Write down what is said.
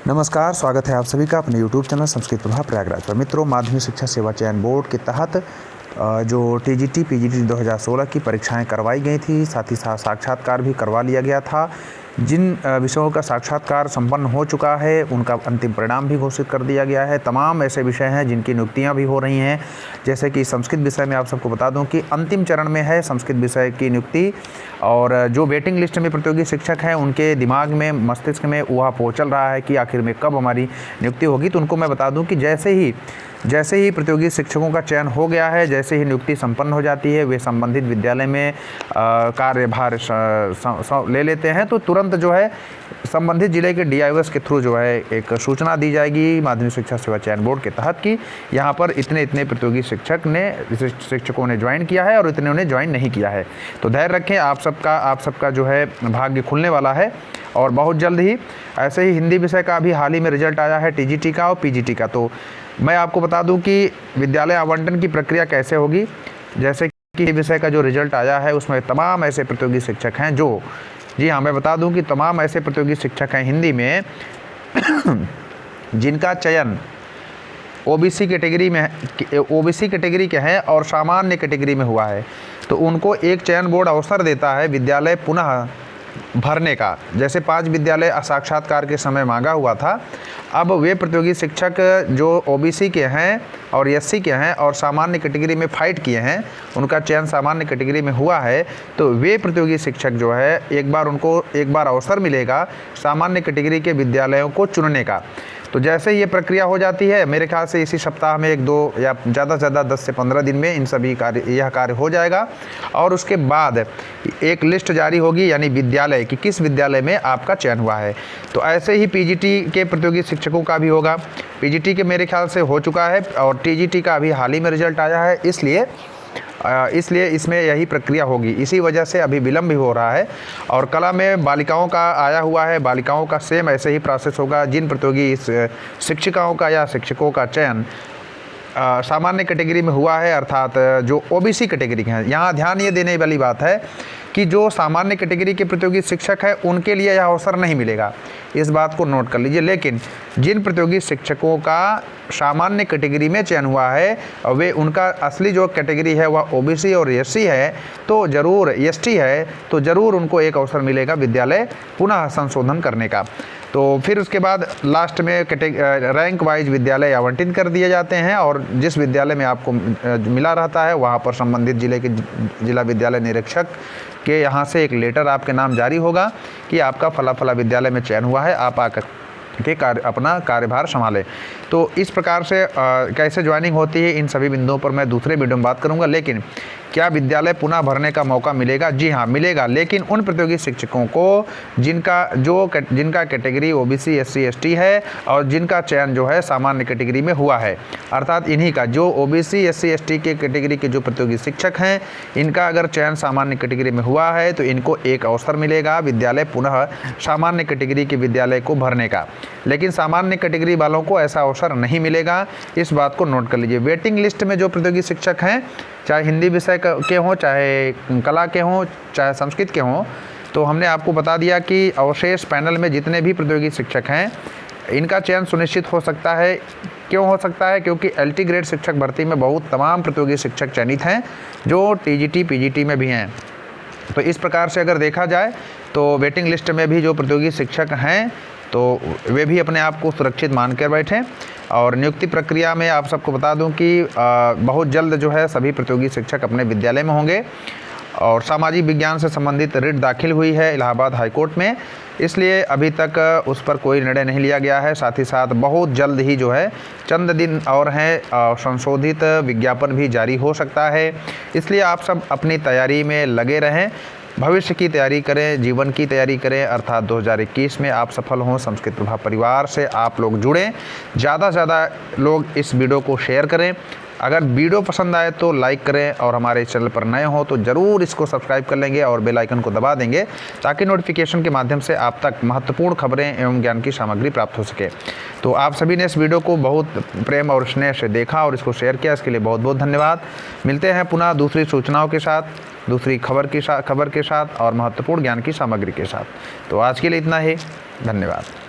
नमस्कार, स्वागत है आप सभी का अपने YouTube चैनल संस्कृत प्रभाव प्रयागराज पर। मित्रों, माध्यमिक शिक्षा सेवा चयन बोर्ड के तहत जो टीजीटी पीजीटी 2016 की परीक्षाएं करवाई गई थी, साथ ही साथ साक्षात्कार भी करवा लिया गया था। जिन विषयों का साक्षात्कार संपन्न हो चुका है उनका अंतिम परिणाम भी घोषित कर दिया गया है। तमाम ऐसे विषय हैं जिनकी नियुक्तियां भी हो रही हैं, जैसे कि संस्कृत विषय में आप सबको बता दूं कि अंतिम चरण में है संस्कृत विषय की नियुक्ति। और जो वेटिंग लिस्ट में प्रतियोगी शिक्षक हैं उनके दिमाग में, मस्तिष्क में वह चल रहा है कि आखिर में कब हमारी नियुक्ति होगी। तो उनको मैं बता दूं कि जैसे ही प्रतियोगी शिक्षकों का चयन हो गया है, जैसे ही नियुक्ति संपन्न हो जाती है, वे संबंधित विद्यालय में कार्यभार ले लेते हैं, तो तुरंत जो है संबंधित जिले के DIOS के थ्रू जो है एक सूचना दी जाएगी माध्यमिक शिक्षा सेवा चयन बोर्ड के तहत कि यहाँ पर इतने प्रतियोगी शिक्षकों ने ज्वाइन किया है और इतने ने ज्वाइन नहीं किया है। तो धैर्य रखें, आप सबका जो है भाग्य खुलने वाला है। और बहुत जल्द ही ऐसे ही हिंदी विषय का भी हाल ही में रिजल्ट आया है, TGT का और PGT का। तो मैं आपको बता दूं कि विद्यालय आवंटन की प्रक्रिया कैसे होगी। जैसे कि विषय का जो रिजल्ट आया है उसमें तमाम ऐसे प्रतियोगी शिक्षक हैं जो, जी हाँ, मैं बता दूं कि तमाम ऐसे प्रतियोगी शिक्षक हैं हिंदी में जिनका चयन OBC कैटेगरी के हैं और सामान्य कैटेगरी में हुआ है। तो उनको एक चयन बोर्ड अवसर देता है विद्यालय पुनः भरने का। जैसे 5 विद्यालय साक्षात्कार के समय मांगा हुआ था, अब वे प्रतियोगी शिक्षक जो OBC के हैं और SC के हैं और सामान्य कैटेगरी में फाइट किए हैं, उनका चयन सामान्य कैटेगरी में हुआ है, तो वे प्रतियोगी शिक्षक जो है उनको एक बार अवसर मिलेगा सामान्य कैटेगरी के विद्यालयों को चुनने का। तो जैसे ये प्रक्रिया हो जाती है, मेरे ख्याल से इसी सप्ताह में 1-2 या ज़्यादा से ज़्यादा 10 से 15 दिन में यह कार्य हो जाएगा। और उसके बाद एक लिस्ट जारी होगी, यानी विद्यालय कि किस विद्यालय में आपका चयन हुआ है। तो ऐसे ही PGT के प्रतियोगी शिक्षकों का भी होगा। PGT के मेरे ख्याल से हो चुका है और TGT का अभी हाल ही में रिजल्ट आया है, इसलिए इसमें यही प्रक्रिया होगी। इसी वजह से अभी विलम्ब भी हो रहा है। और कला में बालिकाओं का आया हुआ है, बालिकाओं का सेम ऐसे ही प्रोसेस होगा। जिन प्रतियोगी शिक्षिकाओं का या शिक्षकों का चयन सामान्य कैटेगरी में हुआ है, अर्थात जो OBC कैटेगरी के हैं, यहाँ ध्यान ये देने वाली बात है कि जो सामान्य कैटेगरी के प्रतियोगी शिक्षक है उनके लिए यह अवसर नहीं मिलेगा, इस बात को नोट कर लीजिए। लेकिन जिन प्रतियोगी शिक्षकों का सामान्य कैटेगरी में चयन हुआ है और वे उनका असली जो कैटेगरी है वह OBC और SC है, तो ज़रूर ST है, तो ज़रूर उनको एक अवसर मिलेगा विद्यालय पुनः संशोधन करने का। तो फिर उसके बाद लास्ट में रैंक वाइज विद्यालय आवंटित कर दिए जाते हैं और जिस विद्यालय में आपको मिला रहता है वहाँ पर संबंधित जिले के जिला विद्यालय निरीक्षक के यहाँ से एक लेटर आपके नाम जारी होगा कि आपका फला विद्यालय में चयन हुआ है, आप आकर के अपना कार्यभार संभालें। तो इस प्रकार से कैसे ज्वाइनिंग होती है, इन सभी बिंदुओं पर मैं दूसरे वीडियो में बात करूंगा। लेकिन क्या विद्यालय पुनः भरने का मौका मिलेगा? जी हाँ, मिलेगा, लेकिन उन प्रतियोगी शिक्षकों को जिनका कैटेगरी OBC SC ST है और जिनका चयन जो है सामान्य कैटेगरी में हुआ है, अर्थात इन्हीं का जो OBC SC ST के कैटेगरी के जो प्रतियोगी शिक्षक हैं, इनका अगर चयन सामान्य कैटेगरी में हुआ है तो इनको एक अवसर मिलेगा विद्यालय पुनः सामान्य कैटेगरी के विद्यालय को भरने का। लेकिन सामान्य कैटेगरी वालों को ऐसा अवसर नहीं मिलेगा, इस बात को नोट कर लीजिए। वेटिंग लिस्ट में जो प्रतियोगी शिक्षक हैं, चाहे हिंदी विषय के हों, चाहे कला के हों, चाहे संस्कृत के हों, तो हमने आपको बता दिया कि अवशेष पैनल में जितने भी प्रतियोगी शिक्षक हैं इनका चयन सुनिश्चित हो सकता है। क्यों हो सकता है? क्योंकि LT ग्रेड शिक्षक भर्ती में तमाम प्रतियोगी शिक्षक चयनित हैं जो TGT PGT में भी हैं। तो इस प्रकार से अगर देखा जाए तो वेटिंग लिस्ट में भी जो प्रतियोगी शिक्षक हैं तो वे भी अपने आप को सुरक्षित मान कर बैठें। और नियुक्ति प्रक्रिया में आप सबको बता दूं कि बहुत जल्द जो है सभी प्रतियोगी शिक्षक अपने विद्यालय में होंगे। और सामाजिक विज्ञान से संबंधित रिट दाखिल हुई है इलाहाबाद हाई कोर्ट में, इसलिए अभी तक उस पर कोई निर्णय नहीं लिया गया है। साथ ही साथ बहुत जल्द ही जो है चंद दिन और हैं, संशोधित विज्ञापन भी जारी हो सकता है। इसलिए आप सब अपनी तैयारी में लगे रहें, भविष्य की तैयारी करें, जीवन की तैयारी करें, अर्थात 2021 में आप सफल हों। संस्कृत प्रभाव परिवार से आप लोग जुड़ें, ज़्यादा से ज़्यादा लोग इस वीडियो को शेयर करें। अगर वीडियो पसंद आए तो लाइक करें और हमारे चैनल पर नए हों तो ज़रूर इसको सब्सक्राइब कर लेंगे और बेल आइकन को दबा देंगे ताकि नोटिफिकेशन के माध्यम से आप तक महत्वपूर्ण खबरें एवं ज्ञान की सामग्री प्राप्त हो सके। तो आप सभी ने इस वीडियो को बहुत प्रेम और स्नेह से देखा और इसको शेयर किया, इसके लिए बहुत बहुत धन्यवाद। मिलते हैं पुनः दूसरी सूचनाओं के साथ, दूसरी खबर के साथ और महत्वपूर्ण ज्ञान की सामग्री के साथ। तो आज के लिए इतना ही, धन्यवाद।